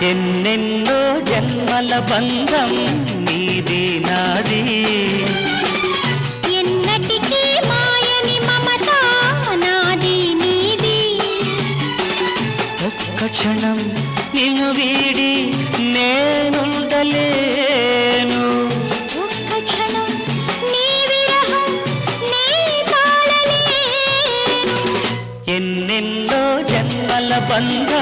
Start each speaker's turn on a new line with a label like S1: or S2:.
S1: ఎన్నెన్నో జన్మల బంధం నీది నాది
S2: ఎన్నటికీ మాయని మమత నాది నీది
S1: ఒక్క క్షణం నిన్ను వీడి నేనుండలేను
S2: ఒక్క క్షణం నీ విరహం నీ తాళలేను
S1: ఎన్నెన్నో జన్మల బంధం